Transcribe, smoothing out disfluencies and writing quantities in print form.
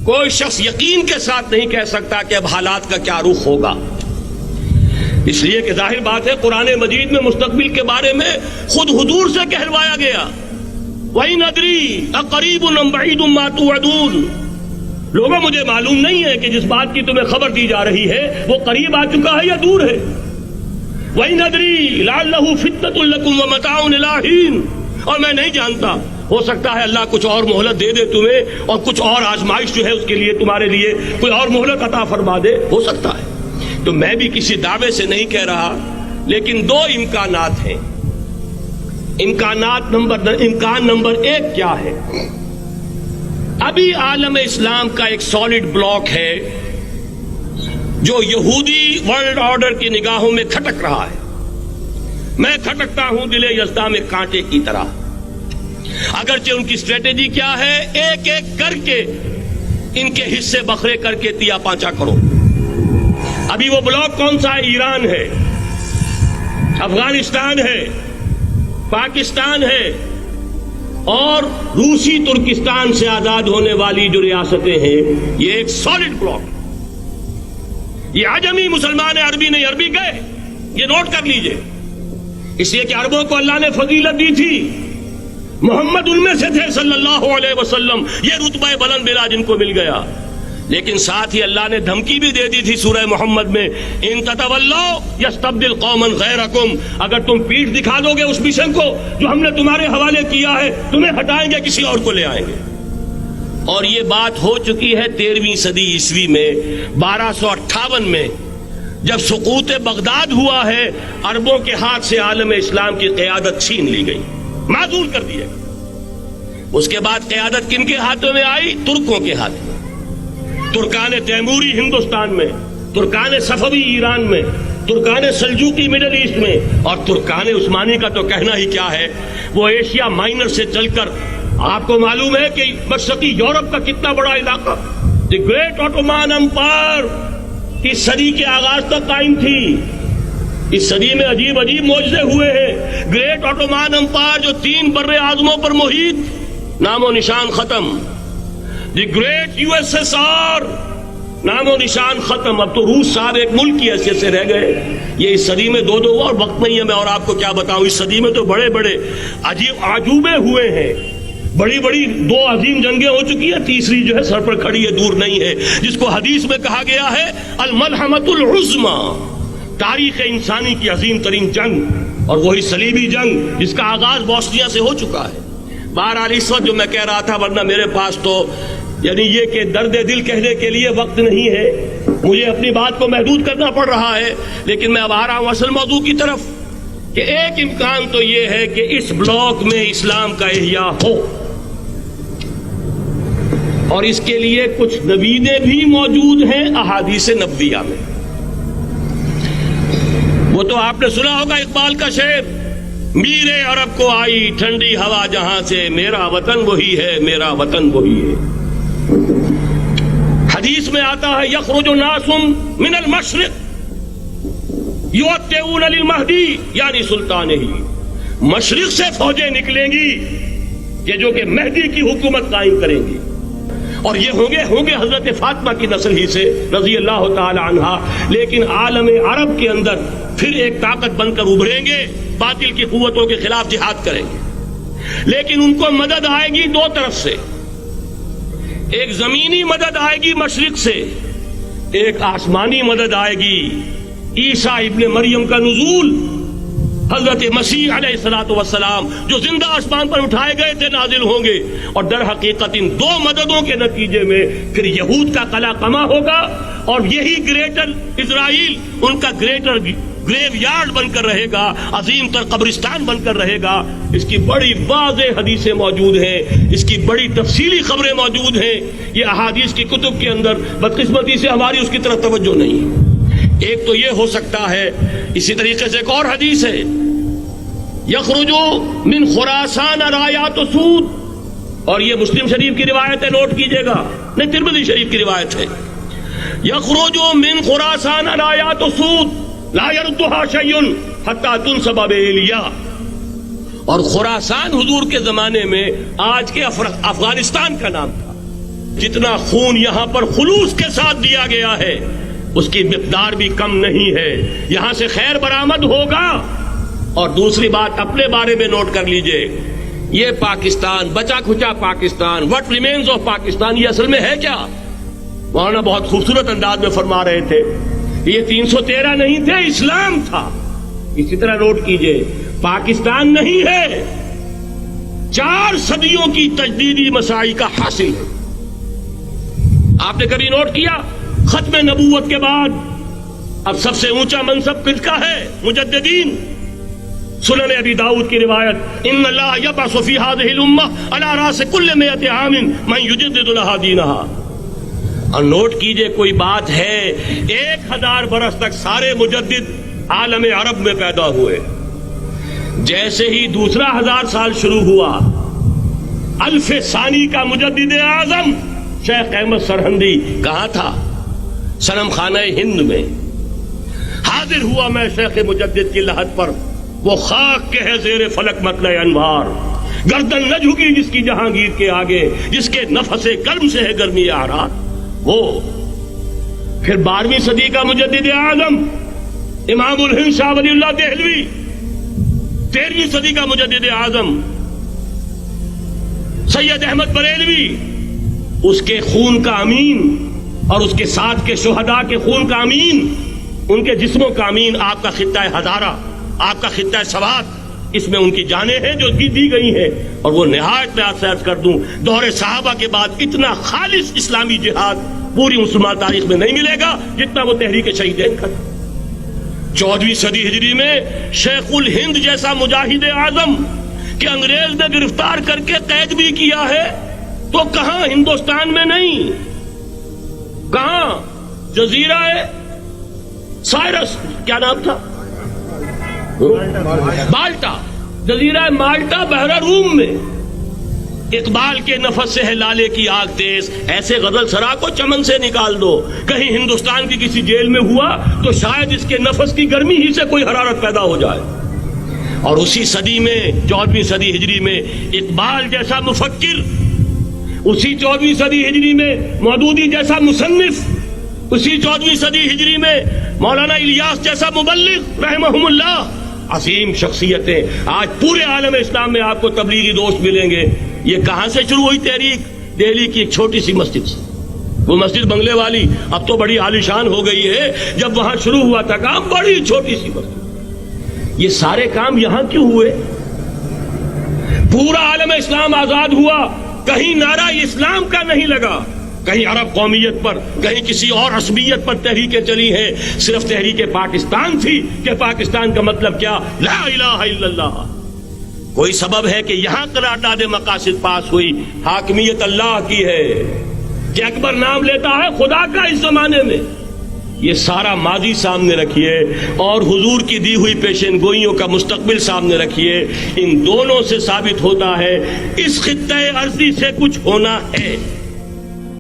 کوئی شخص یقین کے ساتھ نہیں کہہ سکتا کہ اب حالات کا کیا رخ ہوگا، اس لیے کہ ظاہر بات ہے قرآن مجید میں مستقبل کے بارے میں خود حضور سے کہلوایا گیا، وَإِنْ نَدْرِي أَقَرِيبٌ أَمْ بَعِيدٌ مَا تُوعَدُونَ۔ لوگوں مجھے معلوم نہیں ہے کہ جس بات کی تمہیں خبر دی جا رہی ہے وہ قریب آ چکا ہے یا دور ہے۔ وَإِنْ نَدْرِي لَعَلَّهُ فِتْنَةٌ لَكُمْ وَمَتَاعٌ إِلَىٰ حِينٍ، اور میں نہیں جانتا، ہو سکتا ہے اللہ کچھ اور مہلت دے دے تمہیں، اور کچھ اور آزمائش جو ہے اس کے لیے تمہارے لیے کوئی اور مہلت عطا فرما دے، ہو سکتا ہے۔ تو میں بھی کسی دعوے سے نہیں کہہ رہا، لیکن دو امکانات ہیں۔ امکان نمبر ایک کیا ہے؟ ابھی عالم اسلام کا ایک سالڈ بلاک ہے جو یہودی ورلڈ آرڈر کی نگاہوں میں کھٹک رہا ہے۔ میں کھٹکتا ہوں دل یزداں میں کانٹے کی طرح۔ اگرچہ ان کی اسٹریٹجی کیا ہے، ایک ایک کر کے ان کے حصے بکھرے کر کے تیا پانچا کرو۔ ابھی وہ بلاک کون سا ہے؟ ایران ہے، افغانستان ہے، پاکستان ہے، اور روسی ترکستان سے آزاد ہونے والی جو ریاستیں ہیں، یہ ایک سالڈ بلاک۔ یہ عجمی مسلمان عربی نہیں، عربی گئے، یہ نوٹ کر لیجئے، اس لیے کہ عربوں کو اللہ نے فضیلت دی تھی، محمد ان میں سے تھے صلی اللہ علیہ وسلم، یہ رتبہ بلند ملا جن کو مل گیا۔ لیکن ساتھ ہی اللہ نے دھمکی بھی دے دی تھی سورہ محمد میں، ان تتولوا یستبدل قوما غیرکم، اگر تم پیٹھ دکھا دو گے اس مشن کو جو ہم نے تمہارے حوالے کیا ہے، تمہیں ہٹائیں گے، کسی اور کو لے آئیں گے۔ اور یہ بات ہو چکی ہے 13ویں صدی عیسوی میں، 1258 میں جب سقوط بغداد ہوا ہے، عربوں کے ہاتھ سے عالم اسلام کی قیادت چھین لی گئی، معزول کر دیا۔ اس کے بعد قیادت کن کے ہاتھوں میں آئی؟ ترکوں کے ہاتھ میں۔ ترکان تیموری ہندوستان میں، ترکان صفوی ایران میں، ترکان سلجوقی مڈل ایسٹ میں، اور ترکان عثمانی کا تو کہنا ہی کیا ہے، وہ ایشیا مائنر سے چل کر آپ کو معلوم ہے کہ مشرقی یورپ کا کتنا بڑا علاقہ، دی گریٹ آٹومان امپائر اس صدی کے آغاز تک قائم تھی۔ اس صدی میں عجیب عجیب معجزے ہوئے ہیں۔ گریٹ آٹومان امپائر جو 3 بر اعظموں پر محیط، نام و نشان ختم۔ The great U S S R, نام و نشان ختم۔ اب تو روس صاحب ایک ملک کی حیثیت سے رہ گئے۔ یہ اس صدی میں 2 اور وقت نہیں ہے میں اور آپ کو کیا بتاؤں، اس صدی میں تو بڑے بڑے عجیب عجوبے ہوئے ہیں، بڑی بڑی 2 عظیم جنگیں ہو چکی ہیں، تیسری جو ہے سر پر کھڑی ہے، دور نہیں ہے، جس کو حدیث میں کہا گیا ہے الملحمۃ العظمی، تاریخ انسانی کی عظیم ترین جنگ، اور وہی صلیبی جنگ جس کا آغاز بوسنیا سے ہو چکا ہے۔ بہرحال اس وقت جو میں کہہ رہا تھا، ورنہ میرے پاس تو یعنی یہ کہ درد دل کہنے کے لیے وقت نہیں ہے، مجھے اپنی بات کو محدود کرنا پڑ رہا ہے، لیکن میں اب آ رہا ہوں اصل موضوع کی طرف، کہ ایک امکان تو یہ ہے کہ اس بلاک میں اسلام کا احیاء ہو، اور اس کے لیے کچھ نویدیں بھی موجود ہیں احادیث نبویہ میں۔ وہ تو آپ نے سنا ہوگا اقبال کا شعر، میرے عرب کو آئی ٹھنڈی ہوا جہاں سے، میرا وطن وہی ہے، میرا وطن وہی ہے۔ حدیث میں آتا ہے یخرج ناس من المشرق یؤتون للمہدی یعنی سلطان ہی، مشرق سے فوجیں نکلیں گی کہ جو کہ مہدی کی حکومت قائم کریں گی، اور یہ ہوں گے حضرت فاطمہ کی نسل ہی سے رضی اللہ تعالی عنہا، لیکن عالم عرب کے اندر پھر ایک طاقت بن کر ابھریں گے، باطل کی قوتوں کے خلاف جہاد کریں گے، لیکن ان کو مدد آئے گی 2 طرف سے، ایک زمینی مدد آئے گی مشرق سے، ایک آسمانی مدد آئے گی، عیسیٰ ابن مریم کا نزول، حضرت مسیح علیہ الصلوۃ والسلام جو زندہ آسمان پر اٹھائے گئے تھے نازل ہوں گے، اور در حقیقت ان 2 مددوں کے نتیجے میں پھر یہود کا قلع قمع ہوگا، اور یہی گریٹر اسرائیل ان کا گریٹر گریو یارڈ بن کر رہے گا، عظیم تر قبرستان بن کر رہے گا۔ اس کی بڑی واضح حدیثیں موجود ہیں، اس کی بڑی تفصیلی خبریں موجود ہیں، یہ احادیث کی کتب کے اندر، بدقسمتی سے ہماری اس کی طرف توجہ نہیں۔ ایک تو یہ ہو سکتا ہے، اسی طریقے سے ایک اور حدیث ہے، یخرج من خراسان رایات سود، اور یہ مسلم شریف کی روایت ہے، نوٹ کیجئے گا، نہیں ترمذی شریف کی روایت ہے، یخرج من خراسان رایات سود لا يردها شيء حتى تنصب بإيلیا، اور خراسان حضور کے زمانے میں آج کے افغانستان کا نام تھا، جتنا خون یہاں پر خلوص کے ساتھ دیا گیا ہے اس کی مقدار بھی کم نہیں ہے. یہاں سے خیر برآمد ہوگا. اور دوسری بات اپنے بارے میں نوٹ کر لیجئے, یہ پاکستان, بچا کھچا Pakistan, what remains of Pakistan, یہ اصل میں ہے کیا؟ مولانا بہت خوبصورت انداز میں فرما رہے تھے, یہ 313 نہیں تھے, اسلام تھا. اسی طرح نوٹ کیجئے, پاکستان نہیں ہے, 4 صدیوں کی تجدیدی مساعی کا حاصل ہے. آپ نے کبھی نوٹ کیا ختم نبوت کے بعد اب سب سے اونچا منصب کس کا ہے؟ مجددین. سنن ابی داؤد کی روایت, ان اللہ یبعث فی هذه الامہ علی راس کل 100 عام من یجدد لها دینها. اور نوٹ کیجئے, کوئی بات ہے 1000 برس تک سارے مجدد عالم عرب میں پیدا ہوئے. جیسے ہی دوسرا 1000 سال شروع ہوا, الف ثانی کا مجدد اعظم شیخ احمد سرہندی کہاں تھا؟ صنم خانہ ہند میں. حاضر ہوا میں شیخ مجدد کی لحد پر, وہ خاک کے ہے زیر فلک مطلع انوار, گردن نہ جھکی جس کی جہانگیر کے آگے, جس کے نفس گرم سے ہے گرمی آرات. وہ پھر 12ویں صدی کا مجدد اعظم امام الہند شاہ ولی اللہ دہلوی, 13ویں صدی کا مجدد اعظم سید احمد بریلوی, اس کے خون کا امین اور اس کے ساتھ کے شہداء کے خون کا امین, ان کے جسموں کا امین آپ کا خطہ ہزارہ, آپ کا خطہ سوات, اس میں ان کی جانیں ہیں جو دی گئی ہیں. اور وہ نہایت میں آپ سے عرض کر دوں, دور صحابہ کے بعد اتنا خالص اسلامی جہاد پوری مسلمان تاریخ میں نہیں ملے گا جتنا وہ تحریک شہیدین کا. 14ویں صدی ہجری میں شیخ الہند جیسا مجاہد اعظم کہ انگریز نے گرفتار کر کے قید بھی کیا ہے, تو کہاں ہندوستان میں نہیں, کہاں جزیرہ سائرس, کیا نام تھا, مالٹا, جزیرہ مالٹا بحر روم میں. اقبال کے نفس سے ہے لالے کی آگ تیز, ایسے غزل سرا کو چمن سے نکال دو. کہیں ہندوستان کی کسی جیل میں ہوا تو شاید اس کے نفس کی گرمی ہی سے کوئی حرارت پیدا ہو جائے. اور اسی صدی میں 14ویں صدی ہجری میں اقبال جیسا مفکر, اسی 14ویں صدی ہجری میں مودودی جیسا مصنف, اسی 14ویں صدی ہجری میں مولانا الیاس جیسا مبلغ رحمہم اللہ, عظیم شخصیتیں. آج پورے عالم اسلام میں آپ کو تبلیغی دوست ملیں گے. یہ کہاں سے شروع ہوئی تحریک؟ دہلی کی ایک چھوٹی سی مسجد سے. وہ مسجد بنگلے والی اب تو بڑی عالیشان ہو گئی ہے, جب وہاں شروع ہوا تھا کام بڑی چھوٹی سی مسجد. یہ سارے کام یہاں کیوں ہوئے؟ پورا عالم اسلام آزاد ہوا, کہیں نعرہ اسلام کا نہیں لگا, کہیں عرب قومیت پر, کہیں کسی اور عصبیت پر تحریکیں چلی ہیں. صرف تحریک پاکستان تھی کہ پاکستان کا مطلب کیا, لا الہ الا اللہ. کوئی سبب ہے کہ یہاں قرارداد مقاصد پاس ہوئی, حاکمیت اللہ کی ہے, کہ اکبر نام لیتا ہے خدا کا اس زمانے میں. یہ سارا ماضی سامنے رکھیے اور حضور کی دی ہوئی پیشین گوئیوں کا مستقبل سامنے رکھیے. ان دونوں سے ثابت ہوتا ہے اس خطہ ارضی سے کچھ ہونا ہے.